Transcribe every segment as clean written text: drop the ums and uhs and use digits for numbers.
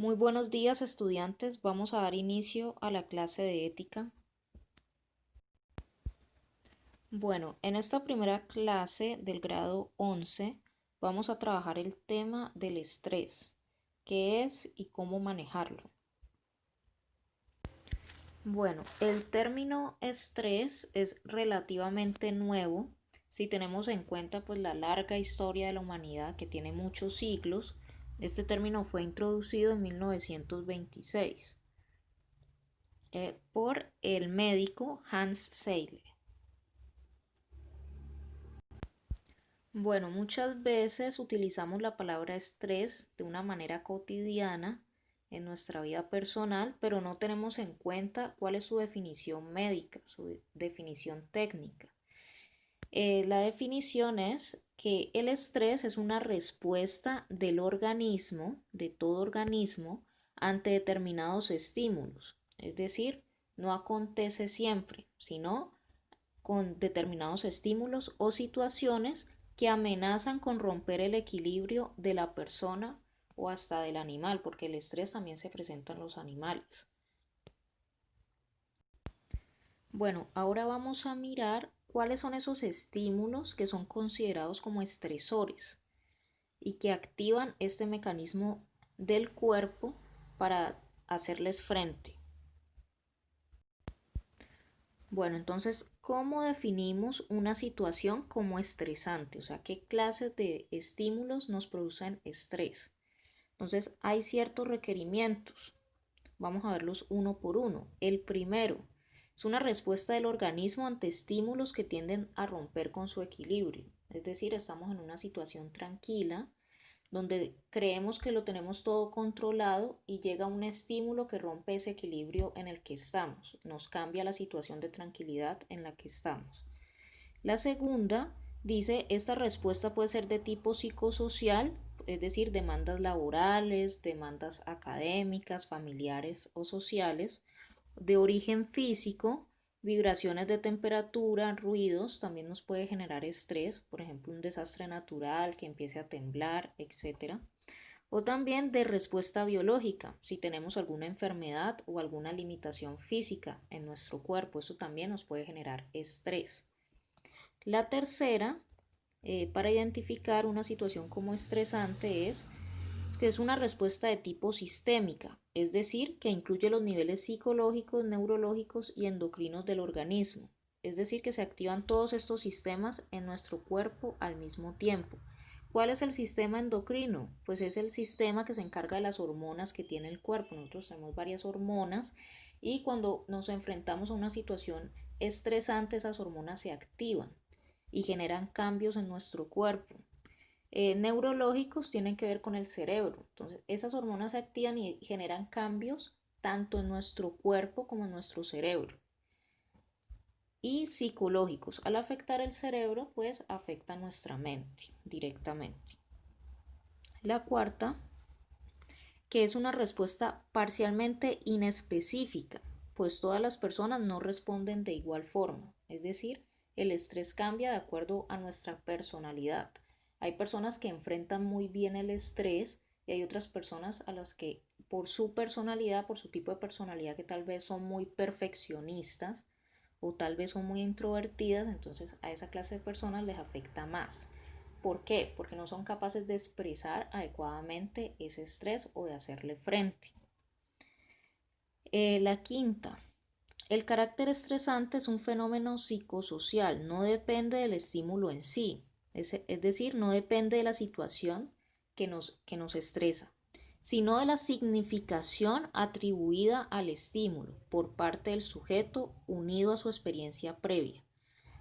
Muy buenos días, estudiantes. Vamos a dar inicio a la clase de ética. Bueno, en esta primera clase del grado 11 vamos a trabajar el tema del estrés, qué es y cómo manejarlo. Bueno, el término estrés es relativamente nuevo si tenemos en cuenta pues la larga historia de la humanidad que tiene muchos siglos. Este término fue introducido en 1926 por el médico Hans Seidel. Bueno, muchas veces utilizamos la palabra estrés de una manera cotidiana en nuestra vida personal, pero no tenemos en cuenta cuál es su definición médica, su definición técnica. La definición es que el estrés es una respuesta del organismo, de todo organismo, ante determinados estímulos. Es decir, no acontece siempre, sino con determinados estímulos o situaciones que amenazan con romper el equilibrio de la persona o hasta del animal, porque el estrés también se presenta en los animales. Bueno, ahora vamos a mirar cuáles son esos estímulos que son considerados como estresores y que activan este mecanismo del cuerpo para hacerles frente. Bueno, entonces, ¿cómo definimos una situación como estresante? O sea, ¿qué clases de estímulos nos producen estrés? Entonces, hay ciertos requerimientos. Vamos a verlos uno por uno. El primero es una respuesta del organismo ante estímulos que tienden a romper con su equilibrio. Es decir, estamos en una situación tranquila donde creemos que lo tenemos todo controlado y llega un estímulo que rompe ese equilibrio en el que estamos, nos cambia la situación de tranquilidad en la que estamos. La segunda dice, esta respuesta puede ser de tipo psicosocial, es decir, demandas laborales, demandas académicas, familiares o sociales, de origen físico, vibraciones de temperatura, ruidos, también nos puede generar estrés, por ejemplo, un desastre natural que empiece a temblar, etcétera. O también de respuesta biológica, si tenemos alguna enfermedad o alguna limitación física en nuestro cuerpo, eso también nos puede generar estrés. La tercera, para identificar una situación como estresante, es que es una respuesta de tipo sistémica, es decir, que incluye los niveles psicológicos, neurológicos y endocrinos del organismo. Es decir, que se activan todos estos sistemas en nuestro cuerpo al mismo tiempo. ¿Cuál es el sistema endocrino? Pues es el sistema que se encarga de las hormonas que tiene el cuerpo. Nosotros tenemos varias hormonas y cuando nos enfrentamos a una situación estresante, esas hormonas se activan y generan cambios en nuestro cuerpo. Neurológicos tienen que ver con el cerebro. Entonces, esas hormonas se activan y generan cambios tanto en nuestro cuerpo como en nuestro cerebro. Y psicológicos, al afectar el cerebro, pues afecta nuestra mente directamente. La cuarta, que es una respuesta parcialmente inespecífica, pues todas las personas no responden de igual forma. Es decir, el estrés cambia de acuerdo a nuestra personalidad. Hay personas que enfrentan muy bien el estrés y hay otras personas a las que por su personalidad, por su tipo de personalidad, que tal vez son muy perfeccionistas o tal vez son muy introvertidas, entonces a esa clase de personas les afecta más. ¿Por qué? Porque no son capaces de expresar adecuadamente ese estrés o de hacerle frente. La quinta, el carácter estresante es un fenómeno psicosocial, no depende del estímulo en sí, es decir, no depende de la situación que nos estresa, sino de la significación atribuida al estímulo por parte del sujeto unido a su experiencia previa.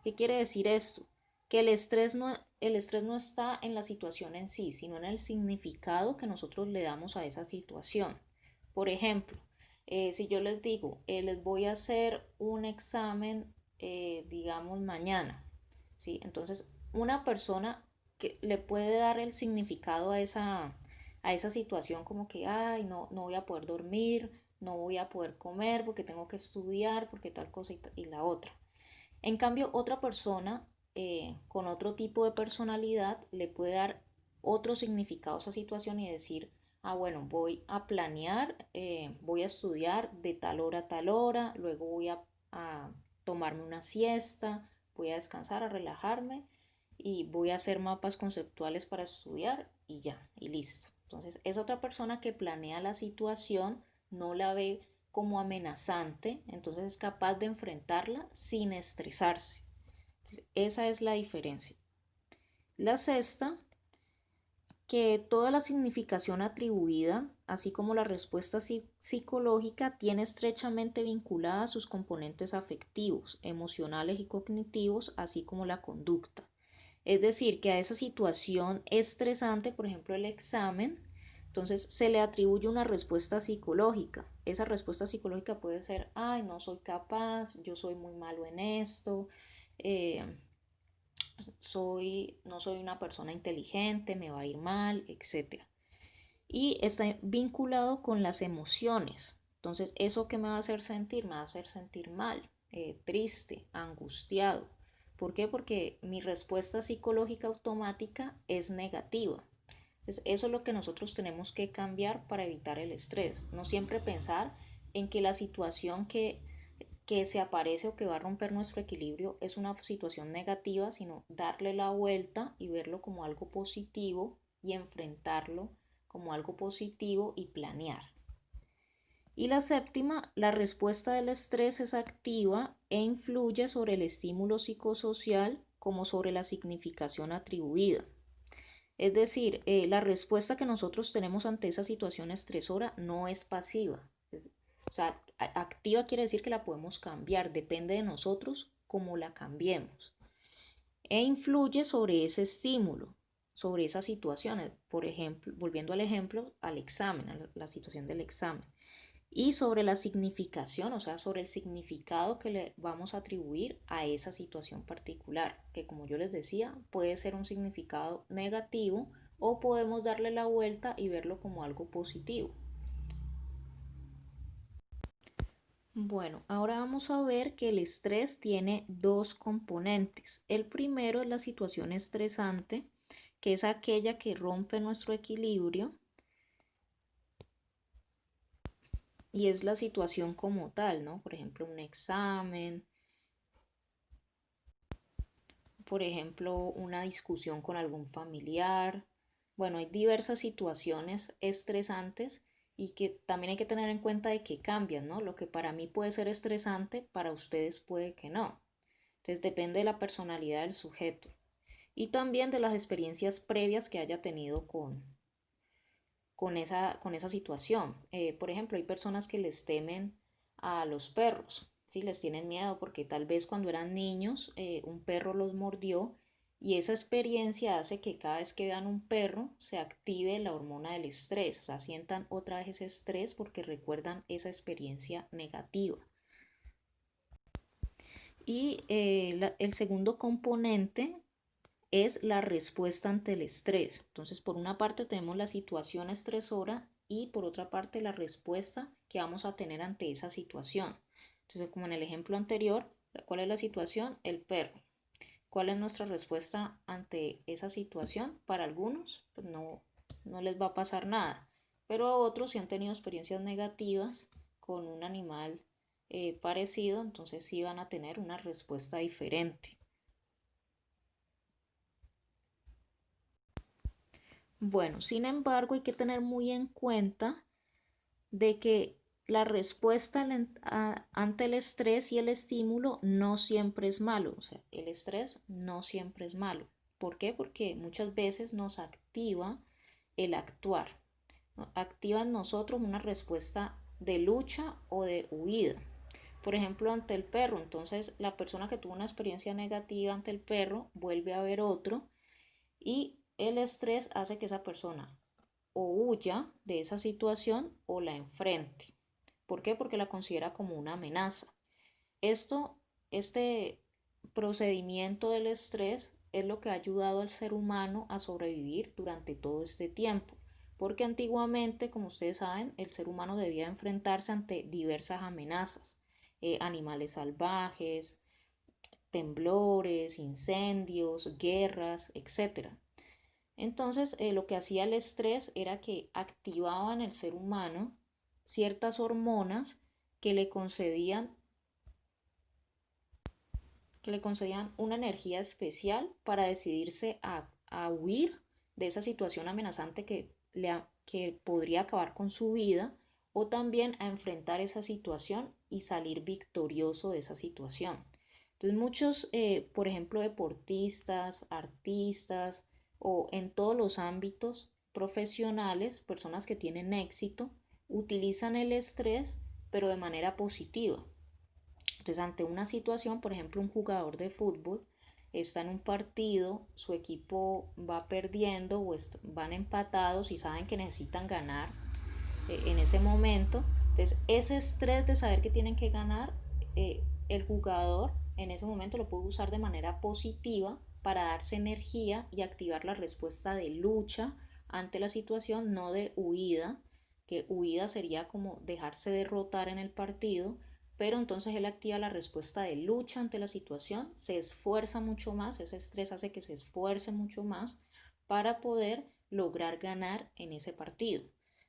¿Qué quiere decir esto? Que el estrés no está en la situación en sí, sino en el significado que nosotros le damos a esa situación. Por ejemplo, si yo les digo, les voy a hacer un examen, digamos, mañana, ¿sí? Entonces, una persona que le puede dar el significado a esa situación como que, ay, no, no voy a poder dormir, no voy a poder comer porque tengo que estudiar, porque tal cosa y la otra. En cambio, otra persona con otro tipo de personalidad le puede dar otro significado a esa situación y decir, bueno, voy a planear, voy a estudiar de tal hora a tal hora, luego voy a tomarme una siesta, voy a descansar, a relajarme y voy a hacer mapas conceptuales para estudiar y ya, y listo. Entonces, es otra persona que planea la situación, no la ve como amenazante, entonces es capaz de enfrentarla sin estresarse. Entonces, esa es la diferencia. La sexta, que toda la significación atribuida, así como la respuesta psicológica, tiene estrechamente vinculada a sus componentes afectivos, emocionales y cognitivos, así como la conducta. Es decir, que a esa situación estresante, por ejemplo el examen, entonces se le atribuye una respuesta psicológica. Esa respuesta psicológica puede ser, ay, no soy capaz, yo soy muy malo en esto, eh, no soy una persona inteligente, me va a ir mal, etcétera. Y está vinculado con las emociones. Entonces, ¿eso qué me va a hacer sentir? Me va a hacer sentir mal, triste, angustiado. ¿Por qué? Porque mi respuesta psicológica automática es negativa. Entonces, eso es lo que nosotros tenemos que cambiar para evitar el estrés. No siempre pensar en que la situación que se aparece o que va a romper nuestro equilibrio es una situación negativa, sino darle la vuelta y verlo como algo positivo y enfrentarlo como algo positivo y planear. Y la séptima, la respuesta del estrés es activa e influye sobre el estímulo psicosocial como sobre la significación atribuida. Es decir, la respuesta que nosotros tenemos ante esa situación estresora no es pasiva. O sea, activa quiere decir que la podemos cambiar, depende de nosotros cómo la cambiemos. E influye sobre ese estímulo, sobre esas situaciones. Por ejemplo, volviendo al ejemplo, al examen, a la situación del examen. Y sobre la significación, o sea, sobre el significado que le vamos a atribuir a esa situación particular, que como yo les decía, puede ser un significado negativo o podemos darle la vuelta y verlo como algo positivo. Bueno, ahora vamos a ver que el estrés tiene dos componentes. El primero es la situación estresante, que es aquella que rompe nuestro equilibrio y es la situación como tal, ¿no? Por ejemplo, un examen, por ejemplo, una discusión con algún familiar. Bueno, hay diversas situaciones estresantes y que también hay que tener en cuenta de que cambian, ¿no? Lo que para mí puede ser estresante, para ustedes puede que no. Entonces depende de la personalidad del sujeto y también de las experiencias previas que haya tenido con esa situación. Por ejemplo, hay personas que les temen a los perros, ¿sí? Les tienen miedo porque tal vez cuando eran niños un perro los mordió y esa experiencia hace que cada vez que vean un perro se active la hormona del estrés, o sea, sientan otra vez ese estrés porque recuerdan esa experiencia negativa. Y el segundo componente es la respuesta ante el estrés. Entonces, por una parte tenemos la situación estresora y por otra parte la respuesta que vamos a tener ante esa situación. Entonces, como en el ejemplo anterior, ¿cuál es la situación? El perro. ¿Cuál es nuestra respuesta ante esa situación? Para algunos, pues no les va a pasar nada, pero a otros si han tenido experiencias negativas con un animal parecido, entonces sí van a tener una respuesta diferente. Bueno, sin embargo, hay que tener muy en cuenta de que la respuesta ante el estrés y el estímulo no siempre es malo. O sea, el estrés no siempre es malo. ¿Por qué? Porque muchas veces nos activa el actuar, ¿no? Activa en nosotros una respuesta de lucha o de huida. Por ejemplo, ante el perro, entonces la persona que tuvo una experiencia negativa ante el perro vuelve a ver otro y el estrés hace que esa persona o huya de esa situación o la enfrente. ¿Por qué? Porque la considera como una amenaza. Este procedimiento del estrés es lo que ha ayudado al ser humano a sobrevivir durante todo este tiempo. Porque antiguamente, como ustedes saben, el ser humano debía enfrentarse ante diversas amenazas, animales salvajes, temblores, incendios, guerras, etcétera. Entonces, lo que hacía el estrés era que activaba en el ser humano ciertas hormonas que le concedían, que le concedían una energía especial para decidirse a huir de esa situación amenazante que podría acabar con su vida, o también a enfrentar esa situación y salir victorioso de esa situación. Entonces muchos, por ejemplo, deportistas, artistas o en todos los ámbitos profesionales, personas que tienen éxito, utilizan el estrés pero de manera positiva. Entonces, ante una situación, por ejemplo, un jugador de fútbol está en un partido, su equipo va perdiendo o van empatados y saben que necesitan ganar en ese momento. Entonces, ese estrés de saber que tienen que ganar, el jugador en ese momento lo puede usar de manera positiva para darse energía y activar la respuesta de lucha ante la situación, no de huida, que huida sería como dejarse derrotar en el partido, pero entonces él activa la respuesta de lucha ante la situación, se esfuerza mucho más, ese estrés hace que se esfuerce mucho más para poder lograr ganar en ese partido.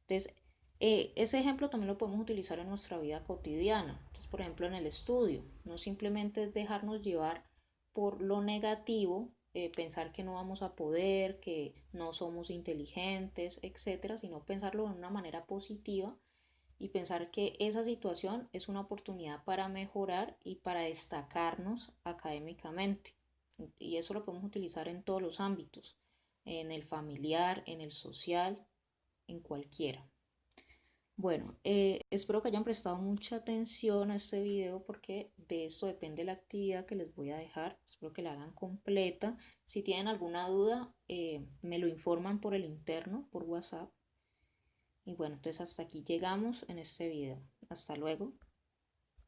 Entonces, ese ejemplo también lo podemos utilizar en nuestra vida cotidiana. Entonces, por ejemplo, en el estudio, no simplemente es dejarnos llevar por lo negativo, pensar que no vamos a poder, que no somos inteligentes, etcétera, sino pensarlo de una manera positiva y pensar que esa situación es una oportunidad para mejorar y para destacarnos académicamente. Y eso lo podemos utilizar en todos los ámbitos, en el familiar, en el social, en cualquiera. Bueno, espero que hayan prestado mucha atención a este video porque de esto depende la actividad que les voy a dejar. Espero que la hagan completa. Si tienen alguna duda, me lo informan por el interno, por WhatsApp. Y bueno, entonces hasta aquí llegamos en este video. Hasta luego.